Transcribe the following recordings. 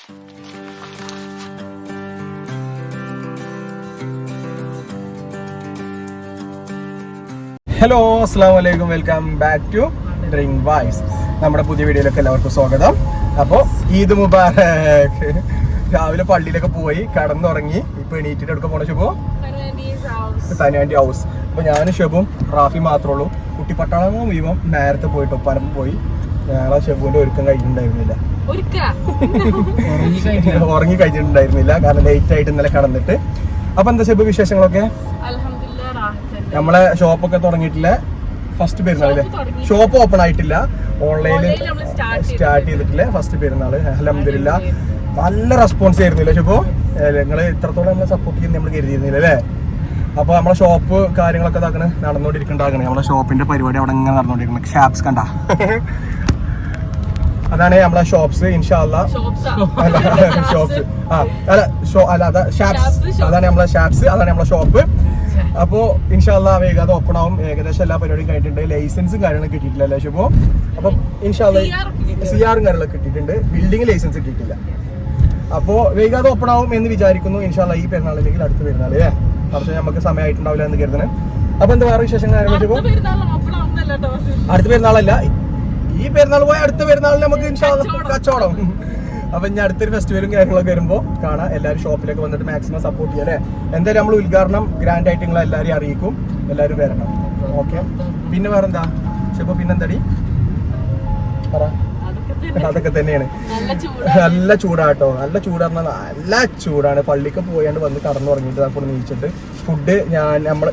Hello, അസ്സലാമു അലൈക്കും. Welcome back to drink wise. നമ്മുടെ പുതിയ വീഡിയോയിലേക്ക് എല്ലാവർക്കും സ്വാഗതം. അപ്പോൾ ഈദ് മുബാറക്. രാവിലെ പള്ളിയിലൊക്കെ പോയി കടന്നുറങ്ങി. ഇപ്പൊ എണീറ്റിട്ട് എടുക്കാൻ പോണ ഷുബു തനിയാൻ്റെ ഹൗസ്. അപ്പൊ ഞാനും ഷെബും റാഫി മാത്രമേ ഉള്ളൂ. കുട്ടിപ്പട്ടാളം മുഴുവൻ നേരത്തെ പോയിട്ട് ഒപ്പനം പോയി. ഞങ്ങളെ ഷെബുവിന്റെ ഒരുക്കം കഴിഞ്ഞിട്ടുണ്ടായിരുന്നില്ല, ഉറങ്ങി കഴിഞ്ഞിട്ടുണ്ടായിരുന്നില്ല. കാരണം ലേറ്റ് ആയിട്ട് ഇന്നലെ കടന്നിട്ട്. അപ്പൊ എന്താ ഷെബു വിശേഷങ്ങളൊക്കെ? നമ്മളെ ഷോപ്പൊക്കെ തുടങ്ങിയിട്ടില്ല. ഫസ്റ്റ് പെരുന്നാളല്ലേ, ഷോപ്പ് ഓപ്പൺ ആയിട്ടില്ല, ഓൺലൈനിൽ സ്റ്റാർട്ട് ചെയ്തിട്ടില്ല. ഫസ്റ്റ് പെരുന്നാള് അൽഹംദുലില്ലാ നല്ല റെസ്പോൺസ് ആയിരുന്നില്ല. ഷുബോ, നിങ്ങൾ ഇത്രത്തോളം നമ്മളെ സപ്പോർട്ട് ചെയ്യുന്ന നമ്മൾ കരുതിയിരുന്നില്ല അല്ലേ? അപ്പൊ നമ്മളെ ഷോപ്പ് കാര്യങ്ങളൊക്കെ നടന്നുകൊണ്ടിരിക്കണ്ടാകണേ. നമ്മളെ ഷോപ്പിന്റെ പരിപാടി അവിടെ ഇങ്ങനെ നടന്നുകൊണ്ടിരിക്കുന്നത്. ഷാപ്സ് കണ്ട, അതാണ് നമ്മളെ ഷോപ്സ്. ഇൻഷാ അല്ലാഹ് ഷോപ്സ് അതാണ് നമ്മളെ ഷാപ്സ്, അതാണ് നമ്മളെ ഷോപ്പ്. അപ്പോൾ ഇൻഷാ അല്ലാഹ് വേഗം ഓപ്പൺ ആവും. ഏകദേശം എല്ലാ പരിപാടിയും കഴിഞ്ഞിട്ടുണ്ട്. ലൈസൻസും കാര്യങ്ങളും കിട്ടിയിട്ടില്ല അല്ലേ ഷുബോ? അപ്പോൾ ഇൻഷാ അല്ലാഹ് CR കാര്യങ്ങളൊക്കെ കിട്ടിയിട്ടുണ്ട്. ബിൽഡിംഗ് ലൈസൻസ് കിട്ടിയിട്ടില്ല. അപ്പോൾ വേഗം ഓപ്പൺ ആവും എന്ന് വിചാരിക്കുന്നു. ഇൻഷാ അല്ലാഹ് ഈ പെരുന്നാൾ അല്ലെങ്കിൽ അടുത്ത പെരുന്നാൾ അല്ലേ? കുറച്ച് നമുക്ക് സമയമായിട്ടുണ്ടാവില്ല എന്ന് കരുതണം. അപ്പൊ എന്താ വേറെ വിശേഷം കാര്യങ്ങൾ ഷുബോ? അടുത്ത പെരുന്നാളല്ല, ഈ പെരുന്നാൾ പോയ അടുത്ത പെരുന്നാളിന് നമുക്ക് ഇൻഷാ അല്ലാഹ് കച്ചവടം. അപ്പൊ ഇനി അടുത്തൊരു ഫെസ്റ്റിവലും കാര്യങ്ങളൊക്കെ വരുമ്പോൾ കാണാം. എല്ലാവരും ഷോപ്പിലേക്ക് വന്നിട്ട് മാക്സിമം സപ്പോർട്ട് ചെയ്യാം അല്ലേ? എന്തായാലും നമ്മൾ ഉദ്ഘാടനം ഗ്രാൻഡ് ആയിട്ട് നിങ്ങൾ എല്ലാവരും അറിയിക്കും. എല്ലാവരും വരണം. ഓക്കെ. പിന്നെ വേറെന്താ ഷെബു? പിന്നെന്താടി പറ. അതൊക്കെ തന്നെയാണ്. നല്ല ചൂടാട്ടോ, നല്ല ചൂടാണ്, നല്ല ചൂടാണ്. പള്ളിക്ക് പോയാണ്ട് വന്ന് കടന്നു തുടങ്ങിയിട്ട് അപ്പോൾ നീച്ചിട്ട് ഫുഡ്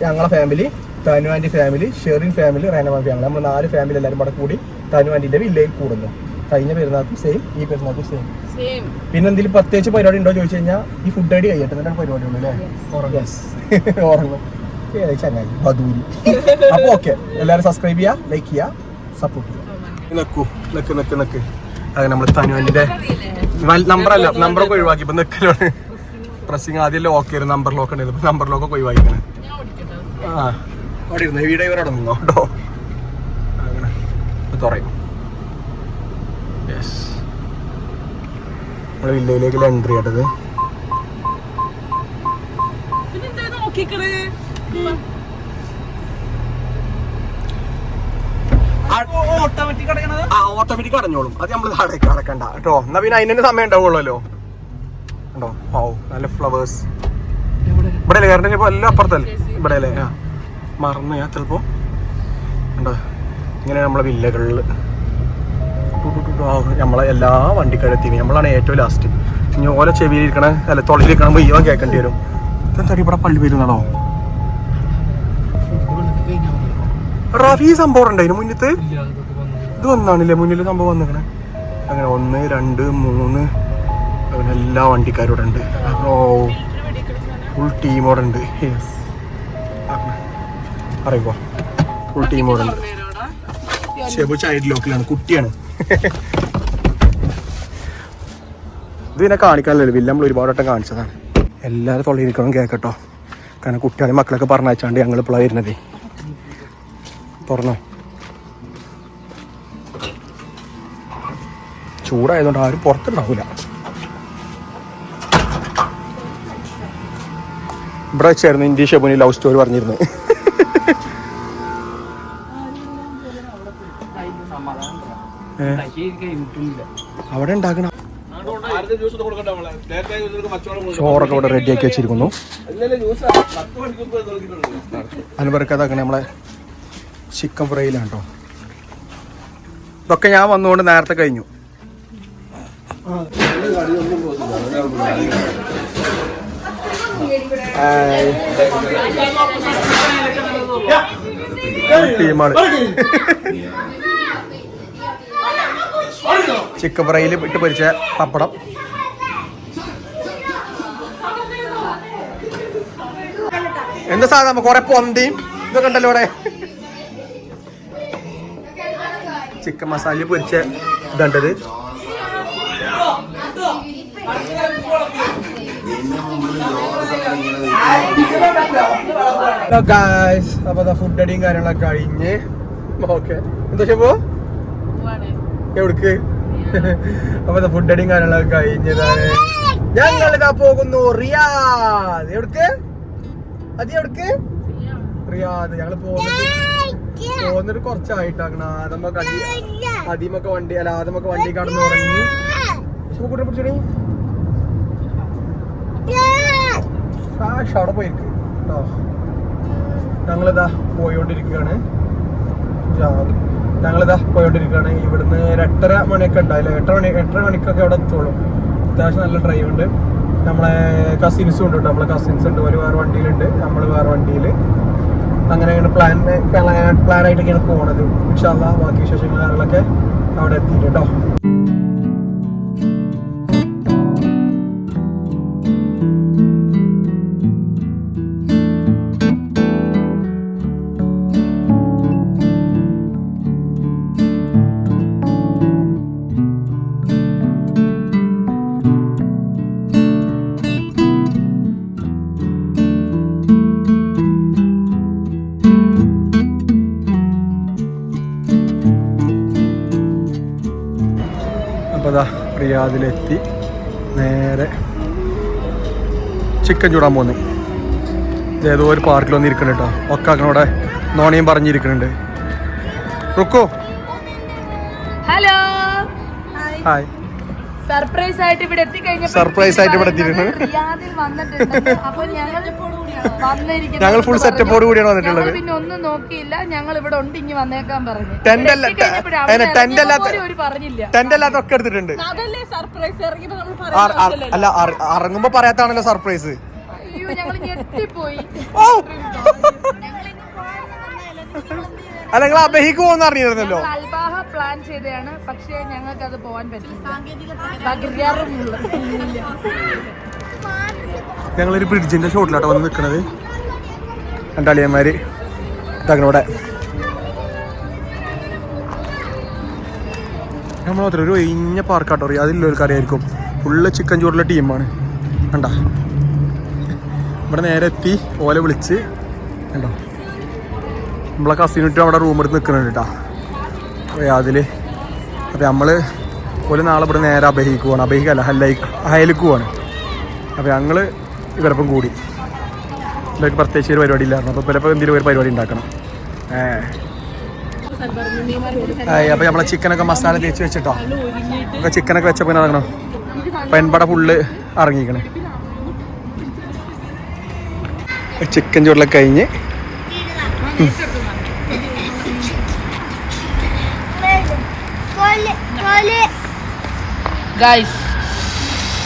ഞങ്ങളെ family, Thanu aunty family, Sherin family, റൈനമ ഫാമിലി, നമ്മൾ 4 ഫാമിലി എല്ലാവരും കൂടെ കൂടി തനു ആൻറ്റിന്റെ വില്ലയിൽ കൂടുന്നു. കഴിഞ്ഞ പെരുന്നാൾക്കും സെയിം, ഈ പെരുന്നാൾക്കും സെയിം. പിന്നെ എന്തെങ്കിലും പ്രത്യേകിച്ച് പരിപാടി ഉണ്ടോ ചോദിച്ചു കഴിഞ്ഞാൽ ഈ ഫുഡ് അടി കഴിയട്ടെ, എന്നിട്ടാണ് പരിപാടി ഉള്ളൂ അല്ലേ? ഉറങ്ങും ചങ്ങായി ബദൂരി. അപ്പൊ ഓക്കെ, എല്ലാവരും സബ്സ്ക്രൈബ് ചെയ്യുക, ലൈക്ക് ചെയ്യുക, സപ്പോർട്ട് ചെയ്യുക. നെക്ക് അങ്ങനെ നമ്മൾ തനുവിന്റെ നമ്പറല്ല, നമ്പറൊക്കെ ഒഴിവാക്കി. ഇപ്പൊ നെക്കലാണ് പ്രസിംഗ്. ആദ്യം ലോക്ക് ആയിരുന്നു, നമ്പർ ലോക്ക് ഉണ്ടായിരുന്നു. ഇപ്പൊ നമ്പർ ലോക്കൊക്കെ ഒഴിവാക്കിയാണ്. അവിടെ ഇരുന്നു ഹെവി ഡ്രൈവർ അവിടെ നിന്നോ കേട്ടോ. അങ്ങനെ തുറയും. യെസ്, നമ്മുടെ വില്ലയിലേക്കുള്ള എൻട്രി ആട്ടത്. ഓട്ടോമാറ്റിക് അടഞ്ഞോളും. അത് നമ്മൾ അടക്കണ്ട കേട്ടോ. എന്നാ പിന്നെ അതിന് സമയം ഉണ്ടാവുള്ളല്ലോ. ഉണ്ടോ? ഓ, നല്ല ഫ്ലവേഴ്സ് ഇവിടെ അല്ലേ? കാരണം ഇപ്പൊ എല്ലാം അപ്പുറത്തല്ലേ ഇവിടെ അല്ലേ? മറന്നു ഞാൻ ചിലപ്പോ. ഉണ്ടോ? ഇങ്ങനെ നമ്മളെ വില്ലകളിൽ നമ്മളെ എല്ലാ വണ്ടിക്കാരെത്തി. നമ്മളാണ് ഏറ്റവും ലാസ്റ്റ്. ഇനി ഓല ചെവിയിലിരിക്കണ അല്ല തൊള്ളിലിരിക്കണ മുയ്യോ കേൾക്കേണ്ടി വരും. എന്താ ഇവിടെ പള്ളി വരുന്നതോ? റാഫി സംഭവം ഉണ്ടായിരുന്നു മുന്നത്ത്. ഇത് വന്നാണല്ലേ മുന്നിൽ സംഭവം വന്നിക്കണേ. അങ്ങനെ 1, 2, 3 അങ്ങനെ എല്ലാ വണ്ടിക്കാരും ഇവിടെ ഉണ്ട്. ഓ, ഫുൾ ടീമോടെ ഉണ്ട്. അറിയിക്കോ, ഫുൾ ടീമോടെ ഉണ്ട്. ഷെബു ചൈൽഡ് ലോക്കിലാണ്, കുട്ടിയാണ്. ഇത് പിന്നെ കാണിക്കാനല്ലോ, വില്ല നമ്മൾ ഒരുപാട് വട്ടം കാണിച്ചതാണ്. എല്ലാവരും തൊള്ളിയിരിക്കണം കേൾക്കട്ടോ. കാരണം കുട്ടികളെ മക്കളൊക്കെ പറഞ്ഞയച്ചാണ്ട് ഞങ്ങൾ ഇപ്പോഴാണ് വരുന്നത്. തുറന്നോ? ചൂടായതുകൊണ്ട് ആരും പുറത്തുണ്ടാവില്ല. ഇവിടെ വെച്ചായിരുന്നു ഇന്ത്യ ഷെബുനി ലവ് സ്റ്റോറി പറഞ്ഞിരുന്നത്. അവിടെ ഉണ്ടാക്കണം. ചോറൊക്കെ ഇവിടെ റെഡിയാക്കി വെച്ചിരിക്കുന്നു. അനുപറക്കതൊക്കെ നമ്മളെ ചിക്കൻ ഫ്രൈയിലാണ് കേട്ടോ. ഇതൊക്കെ ഞാൻ വന്നുകൊണ്ട് നേരത്തെ കഴിഞ്ഞു. ടീമാണ്. ചിക്കൻ ഫ്രൈയിൽ ഇട്ട് പൊരിച്ച പപ്പടം. എന്താ സാധാരണ കൊറേ പൊന്തിയും ഇതൊക്കെ ഉണ്ടല്ലോ ഇവിടെ. ചിക്കൻ മസാല പൊരിച്ച ഇതുണ്ടത്. അപ്പൊ ഫുഡ് അടിയും കാര്യങ്ങളൊക്കെ കഴിഞ്ഞ് ഓക്കെ. എന്താ ഷെബു? എവിടേക്ക്? അപ്പൊ ഫുഡ് അടിയും കാര്യങ്ങളൊക്കെ കഴിഞ്ഞതാണ്. ഞങ്ങളിതാ പോകുന്നു റിയാദ്. എവിടക്ക്? എവിടക്ക്? റിയാദ്. ഞങ്ങള് പോകുന്നിട്ട് കുറച്ചായിട്ടാണ്. ആദ്യമൊക്കെ വണ്ടി കടന്നു തുടങ്ങി. കൂട്ടി പിടിച്ചടി അവിടെ പോയിരിക്കും കേട്ടോ. ഞങ്ങളിതാ പോയോണ്ടിരിക്കുകയാണ്. ഇവിടുന്ന് 8:30 മണിയൊക്കെ ഉണ്ടായില്ല. 8:30 മണിക്കൊക്കെ അവിടെ എത്തുള്ളൂ. അത്യാവശ്യം നല്ല ഡ്രൈവ് ഉണ്ട്. നമ്മളെ കസിൻസും ഉണ്ട്. നമ്മളെ കസിൻസ് ഉണ്ട്. ഒരു വേറെ വണ്ടിയിലുണ്ട്, നമ്മൾ വേറെ വണ്ടിയിൽ. അങ്ങനെയാണ് പ്ലാനായിട്ടൊക്കെയാണ് പോണത്. ഇൻഷാ അല്ലാഹ് ബാക്കി വിശേഷങ്ങൾ കാര്യങ്ങളൊക്കെ അവിടെ എത്തിയിട്ട് കേട്ടോ. അപ്പോൾ റിയാദിലെത്തി നേരെ ചിക്കൻ ചൂടാൻ പോകുന്നു. ഏതോ ഒരു പാർക്കിൽ വന്ന് ഇരിക്കുന്നുണ്ട് കേട്ടോ. ഒക്കെ അവിടെ നോണിയും പറഞ്ഞിരിക്കുന്നുണ്ട്. റുക്കോ ഹലോ ഹായ്. സർപ്രൈസ് ആയിട്ട് ഇവിടെ എത്തിയിട്ടുണ്ട്. ഞങ്ങൾ ഫുൾ സെറ്റപ്പോട് കൂടിയാണ് വന്നിട്ടുള്ളത്. പിന്നെ ഒന്നും നോക്കിയില്ല, ഞങ്ങൾ ഇവിടെ ഉണ്ട്, ഇനി വന്നേക്കാൻ പറഞ്ഞു. ടെന്റ് അല്ലാത്തൊക്കെ എടുത്തിട്ടുണ്ട്. അല്ല ഇറങ്ങുമ്പോ പറയാത്താണല്ലോ സർപ്രൈസ്. അയ്യോ ഞങ്ങൾ ഞെട്ടിപ്പോയി. അല്ല നിങ്ങൾ അബഹിക്ക് പോകുന്ന അറിഞ്ഞിരുന്നല്ലോ. അൽബാഹ പ്ലാൻ ചെയ്തതാണ്, പക്ഷേ ഞങ്ങൾക്ക് അത് പോകാൻ പറ്റില്ല. ഞങ്ങളൊരു ബ്രിഡ്ജിന്റെ ഷോട്ടിലാട്ടോ വന്ന് നിൽക്കണത്. രണ്ടാളിയന്മാര് ഇവിടെ നമ്മൾ മാത്രം ഒരു ഒഴിഞ്ഞ പാർക്കാട്ടോ. അതിലുള്ളവർക്ക് അറിയായിരിക്കും. ഫുള്ള് ചിക്കൻ ചോറുള്ള ടീമാണ്. കണ്ടാ ഇവിടെ നേരെ എത്തി. ഓലെ വിളിച്ച് കണ്ടോ നമ്മളെ കസിനിട്ടും അവിടെ റൂം എടുത്ത് നിൽക്കുന്നുണ്ട് കേട്ടോ അതിൽ. അപ്പം നമ്മൾ ഒരു നാളെ ഇവിടെ നേരെ അബഹിക്ക് പോകണം. അബഹിക്കല്ല ഹയലിക്ക് പോവാണ്. അപ്പം ഞങ്ങൾ ഇവരപ്പം കൂടി. ഇവർക്ക് പ്രത്യേകിച്ച് ഒരു പരിപാടി ഇല്ലായിരുന്നു. അപ്പോൾ ഇവരപ്പം എന്തെങ്കിലും ഒരു പരിപാടി ഉണ്ടാക്കണം. അപ്പം നമ്മളെ ചിക്കനൊക്കെ മസാല തേച്ച് വെച്ചിട്ടോ. അപ്പോൾ ചിക്കനൊക്കെ വെച്ചപ്പോൾ ഇറങ്ങണം. പെൺപട ഫുള്ള് ഇറങ്ങിക്കണേ. ചിക്കൻ ചോറിലൊക്കെ കഴിഞ്ഞ്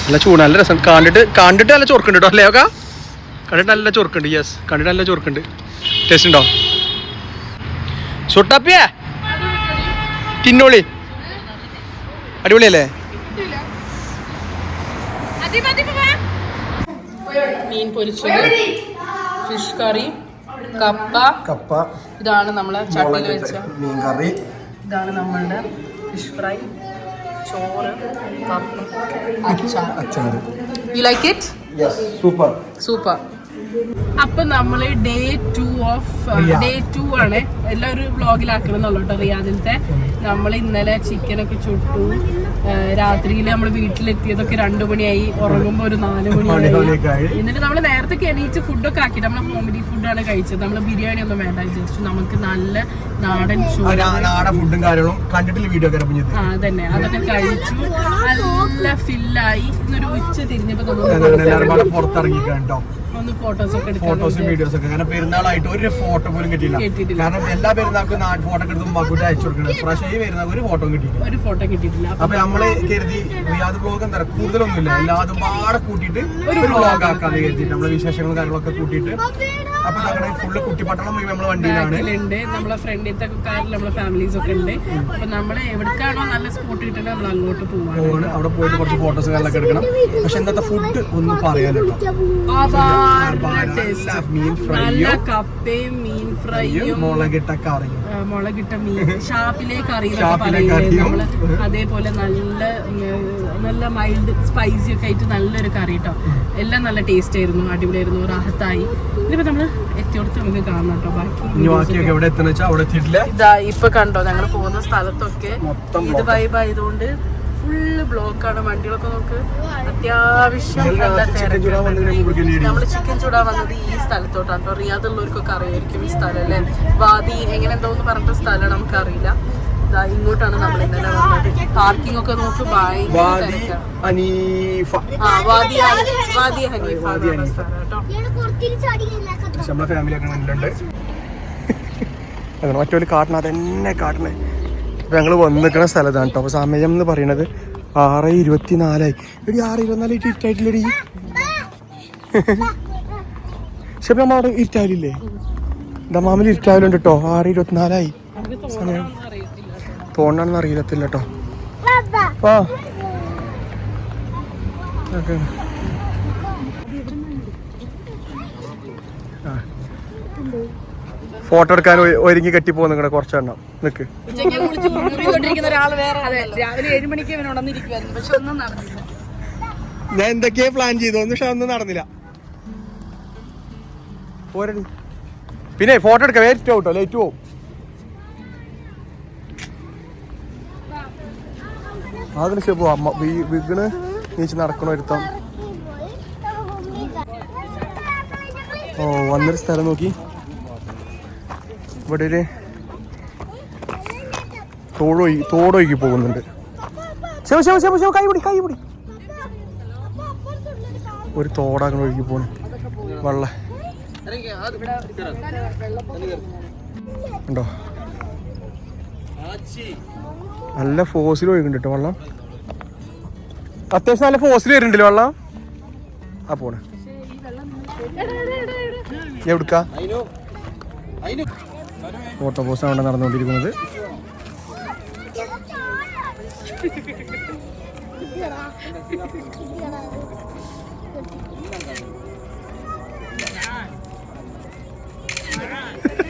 നല്ല ചൂട്, നല്ല രസം. കണ്ടിട്ട് നല്ല ചൊറുക്കുണ്ട് കേട്ടോ. അല്ലേ ഒക്കെ കണ്ടിട്ട് നല്ല ചൊറുക്കുണ്ട്. യെസ്, കണ്ടിട്ട് നല്ല ചൊറുക്കുണ്ട്. ടേസ്റ്റ് ഉണ്ടോ? സുട്ടപ്പിയേ തിന്നോളി. അടിപൊളിയല്ലേ? മീൻ പൊരിച്ചത്, ഫിഷ് കറി, കപ്പ. ഇതാണ് നമ്മളെ ചട്ടിയിൽ വെച്ച മീൻ കറി. ഇതാണ് നമ്മളുടെ ഫിഷ് ഫ്രൈ, ചോറ്, അച്ചാർ. You like it? Yes, super. അപ്പൊ നമ്മള് ഡേ 2 ആണ്. എല്ലാവരും വ്ളോഗിലാക്കണമെന്നുള്ളൂ കേട്ടോ. റിയാദിലത്തെ നമ്മൾ ഇന്നലെ ചിക്കനൊക്കെ ചുട്ടു. രാത്രിയിൽ നമ്മൾ വീട്ടിലെത്തിയതൊക്കെ 2 മണിയായി. ഉറങ്ങുമ്പോ ഒരു 4 മണിയായി. എന്നിട്ട് നമ്മൾ നേരത്തെ എണീറ്റ് ഫുഡൊക്കെ ആക്കി. നമ്മള് ഹോംലി ഫുഡാണ് കഴിച്ചത്. നമ്മള് ബിരിയാണി ഒന്നും വേണ്ട വിചാരിച്ചു. നമുക്ക് നല്ല നാടൻ ഫുഡും കാര്യങ്ങളും കണ്ടിട്ടില്ല വീഡിയോ. അതന്നെ, അതൊക്കെ കഴിച്ചു. നല്ല ഫില്ലായി. ഇന്നൊരു ഉച്ച തിരിഞ്ഞപ്പോ പുറത്തിറങ്ങി ഒന്ന് ഫോട്ടോസും വീഡിയോസ് ഒക്കെ. കാരണം പെരുന്നാളായിട്ട് ഒരു ഫോട്ടോ പോലും കിട്ടിയില്ല. കാരണം എല്ലാ പെരുന്നാൾക്കും ഫോട്ടോ എടുത്തും മക്കൂട്ടി അയച്ചു കൊടുക്കണം. പക്ഷേ ഈ പെരുന്നാൾ ഒരു ഫോട്ടോ കിട്ടിയിട്ടില്ല. അപ്പൊ നമ്മള് കരുതി റിയാദ് ബ്ലോഗ് എന്താ കൂടുതലൊന്നുമില്ല, എല്ലാതും പാടെ കൂട്ടിയിട്ട് ഒരു വ്ലോഗ് ആക്കാന്ന് കരുതിയിട്ട് നമ്മളെ വിശേഷങ്ങളും കാര്യങ്ങളൊക്കെ കൂട്ടിയിട്ട്. അപ്പൊ ഞങ്ങളുടെ ഫുള്ള് കുട്ടിപ്പട്ടണം നമ്മളെ വണ്ടിയിലാണ്. നമ്മളെ ഫ്രണ്ടിലത്തെ കാറിൽ നമ്മളെ ഫാമിലീസ് ഒക്കെ ഉണ്ട്. അപ്പൊ നമ്മള് എവിടേക്കാണോ നല്ല സ്പോട്ട് കിട്ടുന്നത് നമ്മൾ അങ്ങോട്ട് പോവാണ്. അവിടെ പോയിട്ട് കുറച്ച് ഫോട്ടോസ് കാര്യങ്ങളൊക്കെ എടുക്കണം. പക്ഷെ ഇന്നത്തെ ഫുഡ് ഒന്നും പറയാലോ. നല്ല കപ്പയും മീൻ ഫ്രൈയും മുളകിട്ട മീൻ, ഷാപ്പിലെ കറി നമ്മള്. അതേപോലെ നല്ല മൈൽഡ് സ്പൈസി ഒക്കെ ആയിട്ട് നല്ലൊരു കറി കേട്ടോ. എല്ലാം നല്ല ടേസ്റ്റ് ആയിരുന്നു, അടിപൊളിയായിരുന്നു, റാഹത്തായി. ഇനിയിപ്പോ നമ്മള് എത്തിയോടത്ത് നമുക്ക് കാണാം കേട്ടോ. ബാക്കി ഇതാ ഇപ്പൊ കണ്ടോ ഞങ്ങൾ പോകുന്ന സ്ഥലത്തൊക്കെ ഇത് വൈബായതുകൊണ്ട് ഫുള്ള് ബ്ലോക്കാണ്. വണ്ടികളൊക്കെ നമുക്ക് അത്യാവശ്യം നമ്മള് ചിക്കൻ ചൂടാൻ വന്നത് ഈ സ്ഥലത്തോട്ടാണ് കേട്ടോ. റിയാദുള്ളവർക്കൊക്കെ അറിയായിരിക്കും ഈ സ്ഥലം അല്ലേ, വാദി എങ്ങനെ എന്തോന്ന് പറഞ്ഞിട്ട് സ്ഥലം നമുക്കറിയില്ല. ഇങ്ങോട്ടാണ് നമ്മൾ ഇന്നലെ വന്നത്. പാർക്കിംഗ് ഒക്കെ നോക്ക് ഭയങ്കര മറ്റൊരു കാട്ടണ തന്നെ കാട്ടണേ. അപ്പൊ ഞങ്ങള് വന്നിക്കണ സ്ഥലത്താണ് കേട്ടോ. അപ്പൊ സമയം എന്ന് പറയണത് 6:24 എടി 6:24 ഇരുട്ടായിട്ടില്ലടി. പക്ഷെ നമ്മളവിടെ ഇരുട്ടായില്ലേ, ദമാമിൽ ഇരുട്ടായാലുണ്ട് കേട്ടോ. 6:24 സമയം തോന്നാണെന്ന് അറിയില്ലത്തില്ല കേട്ടോ. ആ ഫോട്ടോ എടുക്കാൻ ഒരുങ്ങി കെട്ടി പോകുന്ന നിങ്ങളുടെ കുറച്ചെണ്ണം നിക്ക്. ഞാൻ എന്തൊക്കെയാ പ്ലാൻ ചെയ്തു, പക്ഷെ ഒന്നും നടന്നില്ല. പോരടി. പിന്നെ ഫോട്ടോ എടുക്കാം, ലേറ്റ് ആവും കേട്ടോ, ലേറ്റ് പോവും. ആകെ ഷെബു വിഗണ് നീച്ച് നടക്കണ ഒരുത്തം. ഓ വന്നൊരു സ്ഥലം നോക്കി. ഇവിടെ ഒരു തോടൊഴുകി പോകുന്നുണ്ട്. കൈ പിടി. ഒരു തോടാണ് ഒഴുകി പോണ്. വെള്ളം ഉണ്ടോ? നല്ല ഫോസിൽ ഒഴുകുന്നുണ്ട് കേട്ടോ വെള്ളം. അത്യാവശ്യം നല്ല ഫോസിൽ വരുന്നുണ്ടല്ലോ വെള്ളം. ആ പോണ് എവിടുക്കാ ഫോട്ടോ പോസ്റ്റ് അവിടെ നടന്നുകൊണ്ടിരിക്കുന്നത്.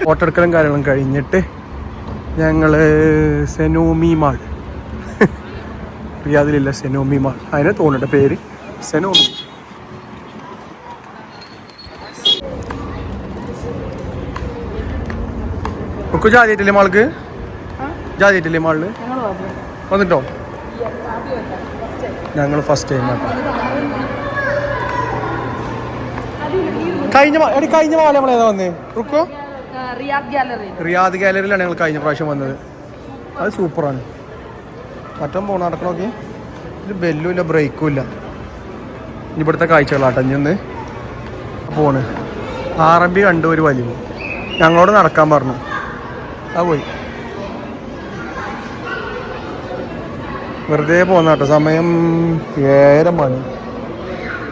ഫോട്ടോ എടുക്കലും കാര്യങ്ങളും കഴിഞ്ഞിട്ട് ഞങ്ങള് സെനോമി മാൾ, റിയാദിലില്ല സെനോമി മാൾ, അതിനെ തോന്നിട്ട പേര് സെനോമി. ഒക്കെ ജാതിയിട്ടില്ലേ മാൾക്ക്? ജാതിയിട്ടില്ലേ മാളില് വന്നിട്ടോ? ഞങ്ങൾ ഫസ്റ്റ് ടൈം ആട്ടോ. കഴിഞ്ഞ മാല നമ്മളേതാ വന്നേ റുക്കോ? റിയാദ് ഗാലറിയിലാണ് ഞങ്ങൾ കഴിഞ്ഞ പ്രാവശ്യം വന്നത്. അത് സൂപ്പറാണ്. മറ്റം പോണ നടക്കണോക്കെ ഇത് ബെല്ലും ഇല്ല ബ്രേക്കും ഇല്ല. ഇവിടുത്തെ കാഴ്ചകളാട്ടോ. ഇനി പോണ് RMB കണ്ടു ഒരു വലിവ് ഞങ്ങളോട് നടക്കാൻ പറഞ്ഞു. ആ പോയി വെറുതെ പോന്ന കേട്ടോ. സമയം 7 മണി.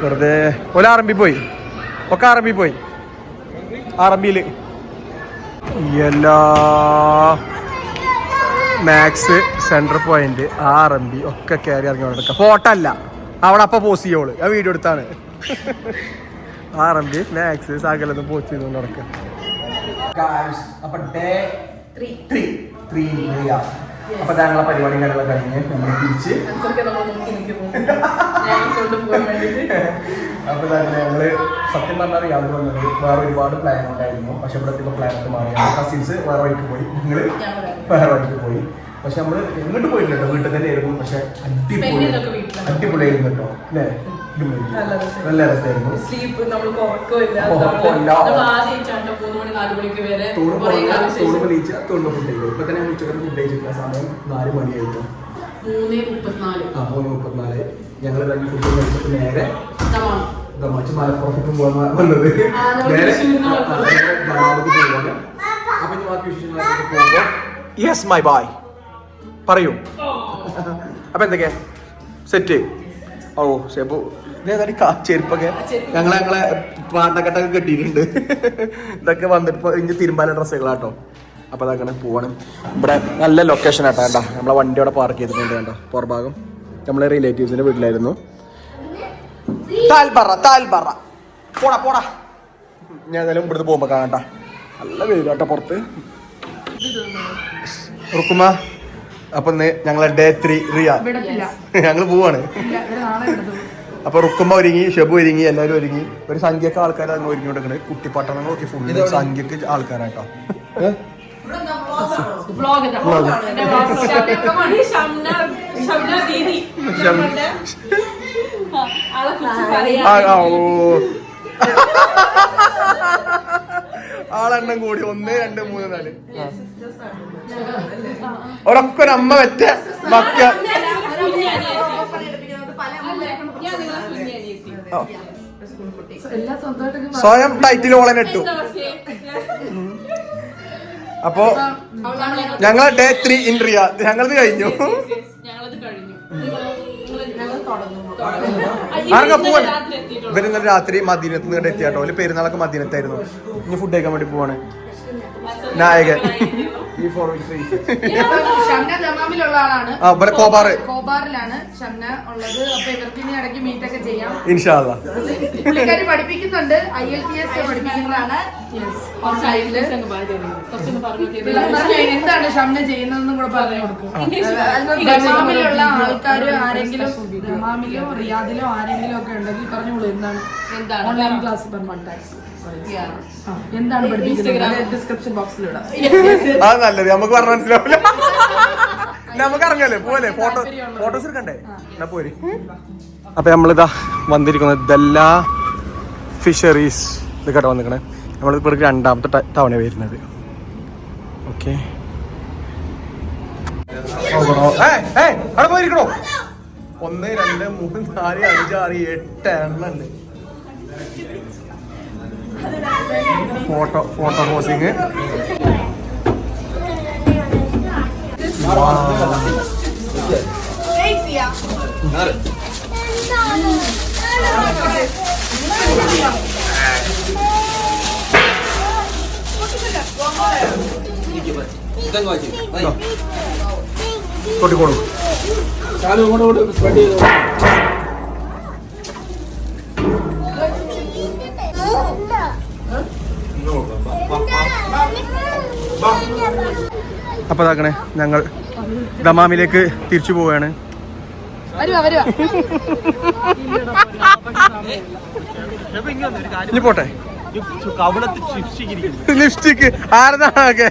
വെറുതെ ഓല RMB പോയി, ഒക്കെ RMB പോയി. RMBയിൽ എല്ലാ മാക്സ് സെൻട്രൽ പോയിന്റ് RMB ഒക്കെ കയറി ഇറങ്ങി നടക്കാം. ഫോട്ടോ അല്ല അവിടെ അപ്പം പോസ്റ്റ് ചെയ്യുള്ളൂ. ആ വീഡിയോ എടുത്താണ്. RMB മാക്സ് സകലതും പോസ്റ്റ് ചെയ്തുകൊണ്ട് നടക്കുക. അപ്പൊ ഡേ 3 അപ്പൊ ഞങ്ങളെ പരിപാടി കാര്യങ്ങളൊക്കെ കഴിഞ്ഞ് നമ്മൾ തിരിച്ച് അപ്പൊ ഞങ്ങള് സത്യം പറഞ്ഞാൽ റിയാദ് വന്നത് വേറെ ഒരുപാട് പ്ലാൻ ഉണ്ടായിരുന്നു. പക്ഷെ ഇവിടെ എത്തിയപ്പോൾ പ്ലാനൊക്കെ മാറി. കസിൻസ് വേറെ വഴിക്ക് പോയി, ഞങ്ങള് വേറെ വഴിക്ക് പോയി. പക്ഷെ നമ്മള് എങ്ങോട്ട് പോയിട്ടുണ്ട്, വീട്ടിൽ തന്നെ ആയിരുന്നു. പക്ഷെ അടിപൊളിയായിരുന്നു കേട്ടോ അല്ലേ? നല്ല രസമായിരുന്നു. ഇപ്പൊ തന്നെ ഉച്ചക്കത്തെ ഫുഡ് കഴിച്ചിട്ടുള്ള സമയം 4 മണിയായിരുന്നു. 3:34 ഞങ്ങൾ കഴിഞ്ഞ ഫുഡ് കഴിച്ചിട്ട് നേരെ മലപ്പുറത്തേക്കും വന്നത്. നേരെ പോവാണ്. അപ്പൊ ബാക്കി വിശേഷങ്ങളൊക്കെ പോകുമ്പോ യെസ് മൈ ബോയ് പറയൂ. അപ്പൊ എന്തൊക്കെയാ സെറ്റ്? ഓ ഷെബു ചെരുപ്പൊക്കെ ഞങ്ങളെ പാട്ടക്കെട്ടൊക്കെ കെട്ടിയിട്ടുണ്ട്. ഇതൊക്കെ വന്നിട്ട് ഇനി തിരുമ്പാല ഡ്രസ്സുകളാട്ടോ. അപ്പൊ അതൊക്കെ പോവാണ്. ഇവിടെ നല്ല ലൊക്കേഷൻ ആട്ടോ. വേണ്ട നമ്മളെ വണ്ടി അവിടെ പാർക്ക് ചെയ്തിട്ടുണ്ട്. വേണ്ട പുറഭാഗം നമ്മളെ റിലേറ്റീവ്സിന്റെ വീട്ടിലായിരുന്നു. പോടാ ഞാൻ ഏതായാലും ഇവിടുന്ന് പോകുമ്പോ കാണാട്ടാ. നല്ല വെയിലാട്ടോ പുറത്ത്. റുക്കുമ അപ്പൊ ഞങ്ങളെ ഡേ 3 റിയാദ് ഞങ്ങള് പോവാണ്. അപ്പൊ റുക്കുമ്പ ഒരുങ്ങി, ഷെബു ഒരുങ്ങി, എല്ലാവരും ഒരുങ്ങി. ഒരു സംഖ്യക്ക് ആൾക്കാർ അങ്ങ് ഒരുങ്ങിക്കൊണ്ടിരിക്കണേ. കുട്ടിപ്പട്ടണം നോക്കി ഫുള്ള് സംഖ്യക്ക് ആൾക്കാരാട്ടോ. വ്ളോഗ് ദീദി ആളെ കുറിച്ച് പറയാ. ആളെണ്ണം കൂടി 1 2 3 4 ഒരൊക്കെ ഒരു അമ്മ വെറ്റ മക്ക സ്വയം ടൈറ്റിൽ ഓളനെ ഇട്ടു. അപ്പോ ഞങ്ങളെ ഡേ 3 ഇൻ റിയാദ് ഞങ്ങളത് കഴിഞ്ഞു. ആർക്കാ പോവാൻ ഇവരിന്നലെ രാത്രി മദീനത്ത് നിന്ന് എത്തിയാട്ടോ. ഒരു പെരുന്നാളൊക്കെ മദീനത്തായിരുന്നു. ഇനി ഫുഡ് കഴിക്കാൻ വേണ്ടി പോവാണ് നായകൻ. ഷംന ദമാമിലുള്ള ആളാണ്. കോബാറിലാണ് ഷംന ഉള്ളത്. അപ്പൊ ഇവർക്ക് ഇനി ഇടയ്ക്ക് മീറ്റ് ഒക്കെ ചെയ്യാം ഇൻഷാ അല്ലാഹ്. പുള്ളിക്കാരി പഠിപ്പിക്കുന്നുണ്ട്, IELTS പഠിപ്പിക്കുന്നതാണ്. എന്താണ് ഷംന ചെയ്യുന്നതെന്നും കൂടെ പറഞ്ഞു കൊടുക്കും. ദമാമിലുള്ള ആൾക്കാർ ആരെങ്കിലും ദമാമിലോ റിയാദിലോ ആരെങ്കിലും ഒക്കെ ഉണ്ടെങ്കിൽ പറഞ്ഞോളൂ എന്താണ് ഓൺലൈൻ ക്ലാസ് എന്താണ് പഠിപ്പിക്കുന്നത് ഡിസ്ക്രിപ്ഷൻ ബോക്സിലിടാം. അത് നല്ലത്. നമുക്ക് പറഞ്ഞ മനസ്സിലാവില്ല. നമുക്ക് അറിഞ്ഞാലേ പോലെ ഫോട്ടോസ് എടുക്കണ്ടേ എന്നാ പോര്. അപ്പൊ നമ്മളിതാ വന്നിരിക്കുന്നത് ദല്ലാ ഫിഷറീസ് ഇത് കേട്ടോ വന്നിരിക്കണേ. നമ്മളിപ്പോ 2ാമത്തെ തവണ വരുന്നത്. ഓക്കെ അവിടെ പോയിരിക്കണോ? 1 2 3 4 5 6 8 എണ്ണം ഉണ്ട്. Photo posing. കൊട്ടിക്കോളൂ. അപ്പൊ ഇതാക്കണേ ഞങ്ങൾ ദമാമിലേക്ക് തിരിച്ചു പോവുകയാണ്. ഇനി പോട്ടെ. ലിപ്സ്റ്റിക് ആരതാണൊക്കെ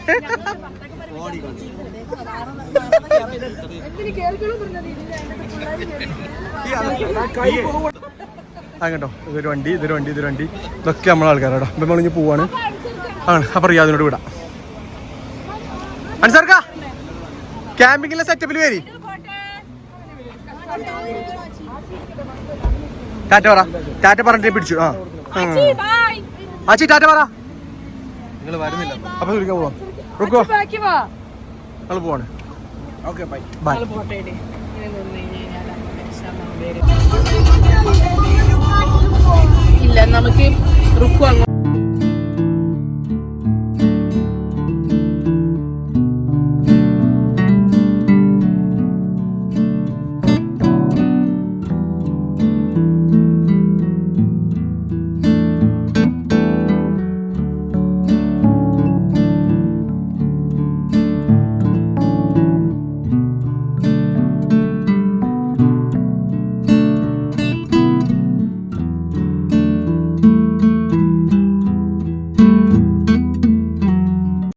അങ്ങട്ടോ. ഇതൊരു വണ്ടി ഇതൊക്കെ നമ്മളെ ആൾക്കാരാട്ടോ. ഇപ്പൊ നമ്മളിഞ്ഞ് പോവാണ്. ആണ് അപ്പൊ റിയാദിനോട് വിടാം. അനുസർക്ക ക്യാമ്പിങ്ങിലെ സെറ്റപ്പിൽ വരി. ടാറ്റ പറ. ടാറ്റ പറഞ്ഞിട്ട് പിടിച്ചു. ആച്ചി ടാറ്റ പറ. നിങ്ങൾ വരുന്നില്ല അപ്പൊ വിളിക്കാൻ പോവാം. ഞങ്ങൾ പോവാണ്. Okay bye bye. ഇല്ല നമുക്ക് റുക്കു അങ്ങ്